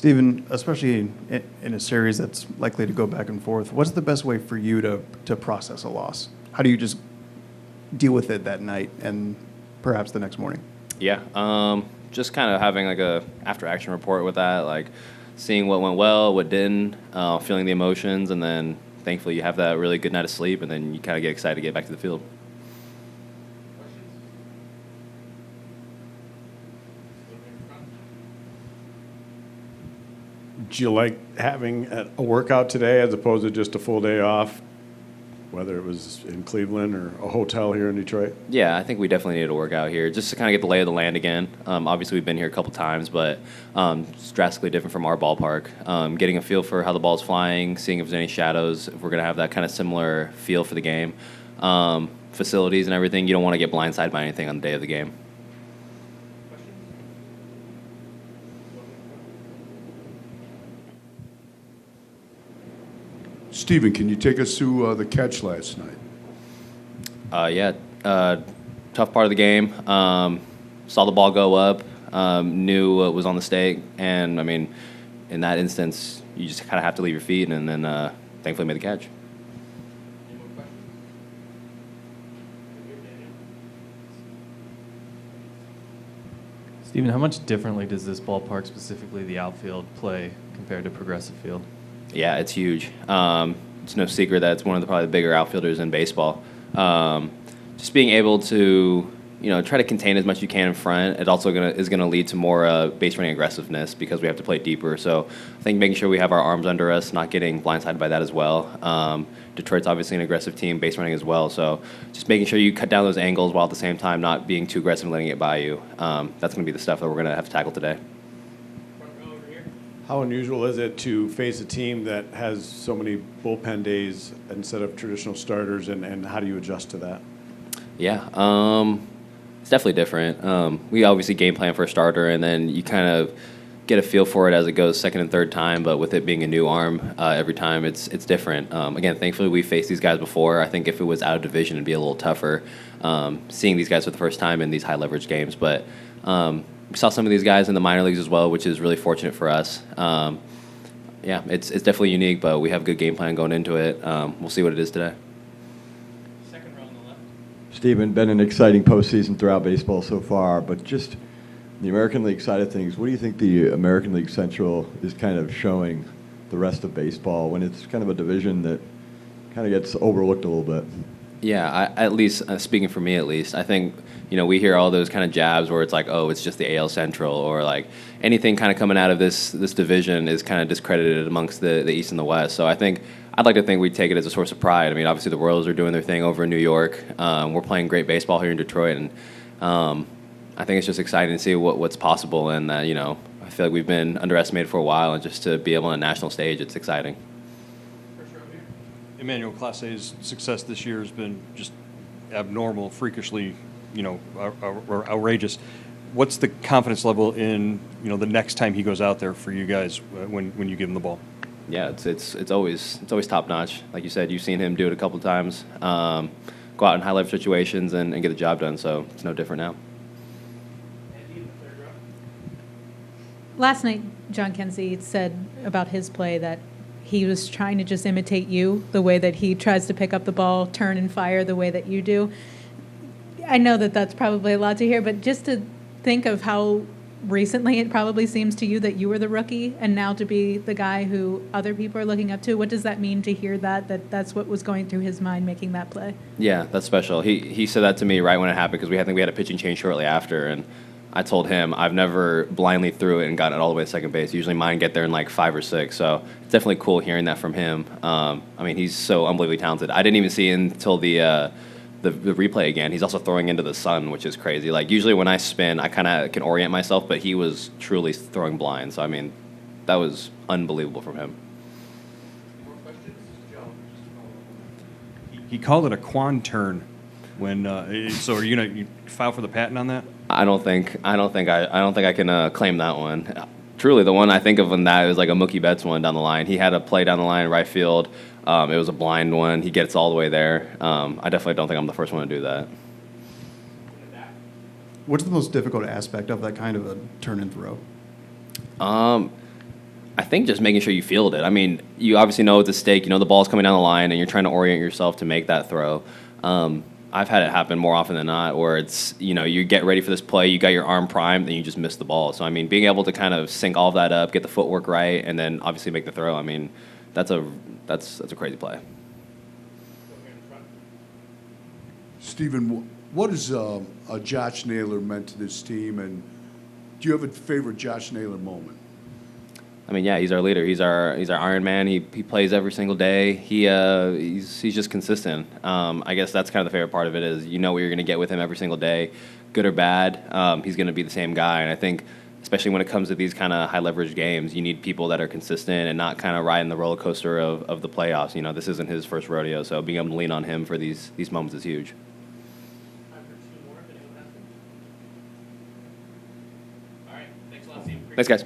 Stephen, especially in a series that's likely to go back and forth, what's the best way for you to process a loss? How do you just deal with it that night and perhaps the next morning? Yeah, just kind of having like a after-action report with that, like seeing what went well, what didn't, feeling the emotions, and then thankfully you have that really good night of sleep, and then you kind of get excited to get back to the field. Do you like having a workout today as opposed to just a full day off, whether it was in Cleveland or a hotel here in Detroit? Yeah, I think we definitely need to work out here just to kind of get the lay of the land again. Obviously, we've been here a couple times, but it's drastically different from our ballpark. Getting a feel for how the ball's flying, seeing if there's any shadows, if we're going to have that kind of similar feel for the game. Facilities and everything, you don't want to get blindsided by anything on the day of the game. Stephen, can you take us through the catch last night? Yeah, tough part of the game. Saw the ball go up, knew what was on the stake, and I mean, in that instance, you just kind of have to leave your feet, and then thankfully made the catch. Stephen, how much differently does this ballpark, specifically the outfield, play compared to Progressive Field? Yeah, it's huge. It's no secret that it's one of probably the bigger outfielders in baseball. Just being able to, try to contain as much as you can in front. It also is gonna lead to more base running aggressiveness because we have to play deeper. So I think making sure we have our arms under us, not getting blindsided by that as well. Detroit's obviously an aggressive team, base running as well. So just making sure you cut down those angles while at the same time not being too aggressive and letting it by you. That's gonna be the stuff that we're gonna have to tackle today. How unusual is it to face a team that has so many bullpen days instead of traditional starters, and how do you adjust to that? Yeah, it's definitely different. We obviously game plan for a starter, and then you kind of get a feel for it as it goes second and third time, but with it being a new arm every time, it's different. Again, thankfully, we faced these guys before. I think if it was out of division, it'd be a little tougher seeing these guys for the first time in these high-leverage games, but we saw some of these guys in the minor leagues as well, which is really fortunate for us. Yeah, it's definitely unique, but we have a good game plan going into it. We'll see what it is today. Second row on the left. Stephen, been an exciting postseason throughout baseball so far, but just the American League side of things, what do you think the American League Central is kind of showing the rest of baseball when it's kind of a division that kind of gets overlooked a little bit? Yeah, at least, speaking for me at least, I think, we hear all those kind of jabs where it's like, oh, it's just the AL Central, or like anything kind of coming out of this division is kind of discredited amongst the East and the West. So I'd like to think we take it as a source of pride. I mean, obviously the Royals are doing their thing over in New York. We're playing great baseball here in Detroit, and I think it's just exciting to see what's possible. And, I feel like we've been underestimated for a while, and just to be able on a national stage, it's exciting. Emmanuel, Class A's success this year has been just abnormal, freakishly, outrageous. What's the confidence level in, the next time he goes out there for you guys when you give him the ball? Yeah, it's always top notch. Like you said, you've seen him do it a couple of times. Go out in high leverage situations and get the job done. So it's no different now. Last night, John Kensey said about his play that he was trying to just imitate you, the way that he tries to pick up the ball, turn and fire the way that you do. I know that that's probably a lot to hear, but just to think of how recently it probably seems to you that you were the rookie and now to be the guy who other people are looking up to, what does that mean to hear that's what was going through his mind making that play? Yeah, that's special. He said that to me right when it happened because I think we had a pitching change shortly after, and I told him I've never blindly threw it and gotten it all the way to second base. Usually mine get there in like 5 or 6. So it's definitely cool hearing that from him. He's so unbelievably talented. I didn't even see him until the replay again. He's also throwing into the sun, which is crazy. Like usually when I spin, I kind of can orient myself, but he was truly throwing blind. So that was unbelievable from him. More questions, Joe? He called it a Kwan turn. When so are you file for the patent on that? I don't think I can claim that one. Truly, the one I think of in that is like a Mookie Betts one down the line. He had a play down the line in right field. It was a blind one. He gets all the way there. I definitely don't think I'm the first one to do that. What's the most difficult aspect of that kind of a turn and throw? I think just making sure you field it. I mean, you obviously know it's a stake. You know the ball's coming down the line, and you're trying to orient yourself to make that throw. I've had it happen more often than not, where it's you get ready for this play, you got your arm primed, and you just miss the ball. So I mean, being able to kind of sync all of that up, get the footwork right, and then obviously make the throw. I mean, that's a crazy play. Stephen, what has Josh Naylor meant to this team, and do you have a favorite Josh Naylor moment? I mean, yeah, he's our leader. He's our Iron Man. He plays every single day. He's just consistent. I guess that's kind of the favorite part of it is what you're going to get with him every single day, good or bad. He's going to be the same guy. And I think, especially when it comes to these kind of high leverage games, you need people that are consistent and not kind of riding the roller coaster of the playoffs. This isn't his first rodeo, so being able to lean on him for these moments is huge. All right, thanks a lot, Steve. Thanks, guys.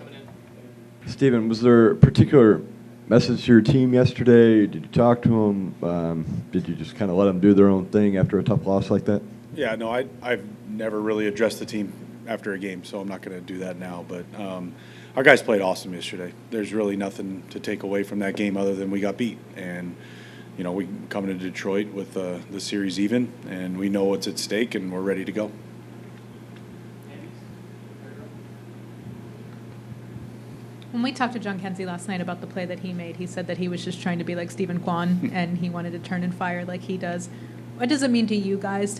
Stephen, was there a particular message to your team yesterday? Did you talk to them? Did you just kind of let them do their own thing after a tough loss like that? Yeah, no, I've never really addressed the team after a game, so I'm not going to do that now. But our guys played awesome yesterday. There's really nothing to take away from that game other than we got beat. And, we come into Detroit with the series even, and we know what's at stake, and we're ready to go. When we talked to John Kenzie last night about the play that he made, he said that he was just trying to be like Stephen Kwan and he wanted to turn and fire like he does. What does it mean to you guys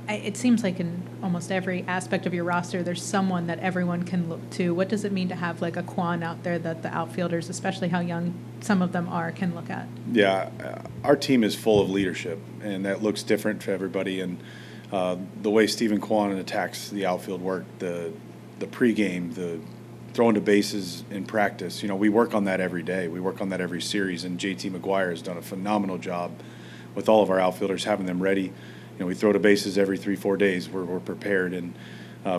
it seems like in almost every aspect of your roster, there's someone that everyone can look to. What does it mean to have like a Kwan out there that the outfielders, especially how young some of them are, can look at? Yeah, our team is full of leadership, and that looks different for everybody. And the way Stephen Kwan attacks the outfield work, the pregame, the throwing to bases in practice, we work on that every day. We work on that every series, and JT McGuire has done a phenomenal job with all of our outfielders, having them ready. We throw to bases every 3-4 days. We're prepared, and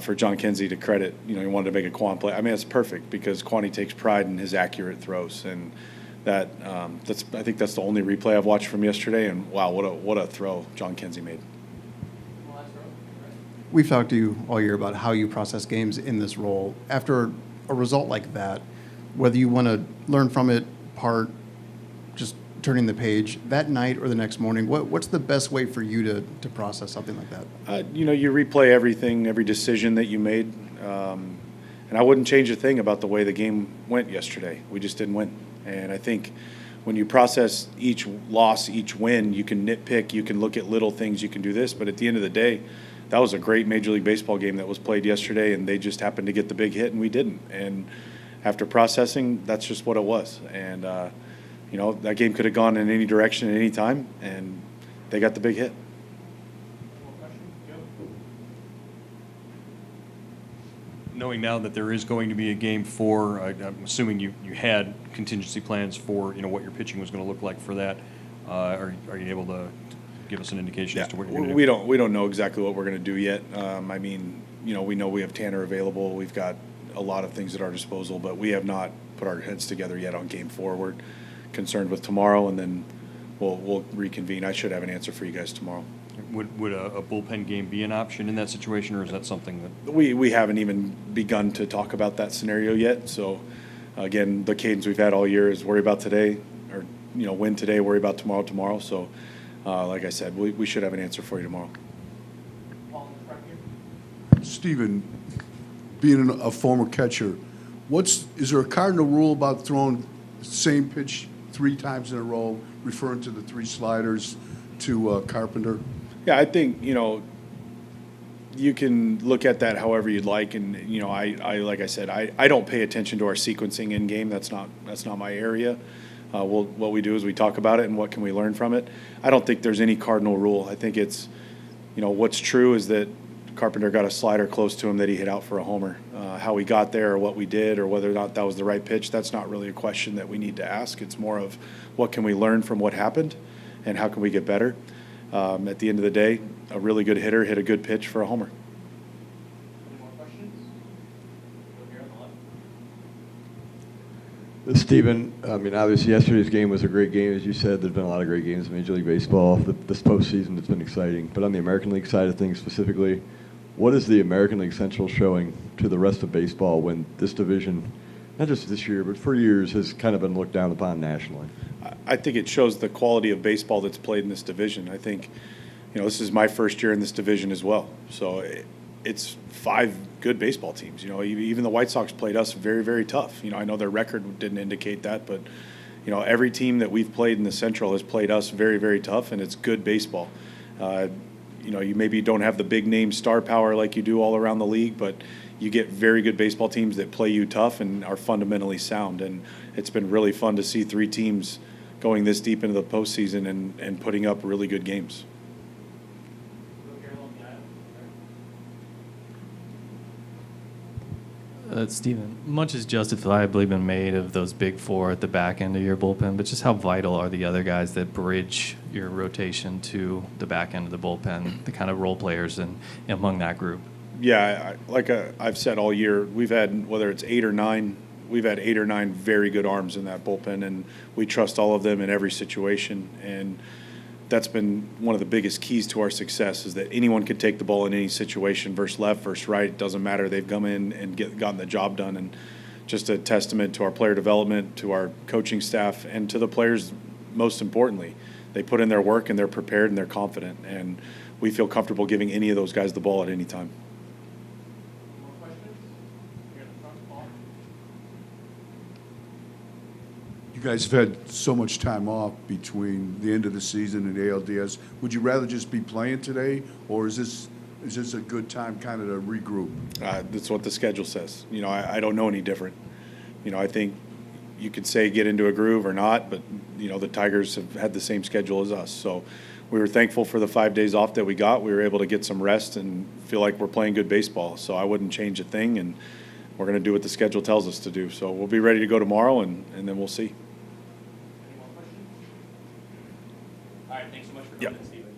for John Kenzie to credit, he wanted to make a Kwan play. I mean, it's perfect because Kwani takes pride in his accurate throws, and I think that's the only replay I've watched from yesterday. And wow, what a throw John Kenzie made. We've talked to you all year about how you process games in this role. After a result like that, whether you want to learn from it, just turning the page that night or the next morning, what's the best way for you to process something like that? You replay everything, every decision that you made, and I wouldn't change a thing about the way the game went yesterday. We just didn't win, and I think when you process each loss, each win, you can nitpick, you can look at little things, you can do this, but at the end of the day, that was a great Major League Baseball game that was played yesterday, and they just happened to get the big hit, and we didn't. And after processing, that's just what it was. And, that game could have gone in any direction at any time, and they got the big hit. Knowing now that there is going to be a game 4, I'm assuming you had contingency plans for what your pitching was going to look like for that. Are you able to give us an indication as to what you're going to do? We don't know exactly what we're going to do yet. We know we have Tanner available. We've got a lot of things at our disposal, but we have not put our heads together yet on game 4. We're concerned with tomorrow, and then we'll reconvene. I should have an answer for you guys tomorrow. Would a bullpen game be an option in that situation, or is that something that we haven't even begun to talk about that scenario yet? So, again, the cadence we've had all year is worry about today, or win today, worry about tomorrow. So, like I said, we should have an answer for you tomorrow. Stephen, being a former catcher, is there a cardinal rule about throwing the same pitch 3 times in a row, referring to the 3 sliders to Carpenter? Yeah, I think, you can look at that however you'd like. And, I like I said, I don't pay attention to our sequencing in game. That's not my area. What we do is we talk about it and what can we learn from it. I don't think there's any cardinal rule. I think it's, what's true is that Carpenter got a slider close to him that he hit out for a homer. How we got there or what we did or whether or not that was the right pitch, that's not really a question that we need to ask. It's more of what can we learn from what happened and how can we get better. At the end of the day, a really good hitter hit a good pitch for a homer. Any more questions? Stephen, obviously yesterday's game was a great game. As you said, there's been a lot of great games in Major League Baseball. This postseason, it's been exciting. But on the American League side of things specifically, what is the American League Central showing to the rest of baseball when this division not just this year, but for years, has kind of been looked down upon nationally? I think it shows the quality of baseball that's played in this division. I think, this is my first year in this division as well. So it's 5 good baseball teams. Even the White Sox played us very, very tough. I know their record didn't indicate that, but, every team that we've played in the Central has played us very, very tough, and it's good baseball. You maybe don't have the big name star power like you do all around the league, but you get very good baseball teams that play you tough and are fundamentally sound. And it's been really fun to see 3 teams going this deep into the postseason and putting up really good games. Stephen, much has justifiably been made of those big 4 at the back end of your bullpen, but just how vital are the other guys that bridge your rotation to the back end of the bullpen, the kind of role players among that group? Yeah, I've said all year, we've had, whether it's 8 or 9, we've had 8 or 9 very good arms in that bullpen, and we trust all of them in every situation. And that's been one of the biggest keys to our success, is that anyone could take the ball in any situation, versus left, versus right. It doesn't matter. They've come in and gotten the job done. And just a testament to our player development, to our coaching staff, and to the players most importantly. They put in their work, and they're prepared, and they're confident. And we feel comfortable giving any of those guys the ball at any time. You guys have had so much time off between the end of the season and ALDS. Would you rather just be playing today, or is this a good time kind of to regroup? That's what the schedule says. I don't know any different. I think you could say get into a groove or not, but, the Tigers have had the same schedule as us. So we were thankful for the 5 days off that we got. We were able to get some rest and feel like we're playing good baseball. So I wouldn't change a thing, and we're going to do what the schedule tells us to do. So we'll be ready to go tomorrow, and then we'll see. All right, thanks so much for coming in, Stephen.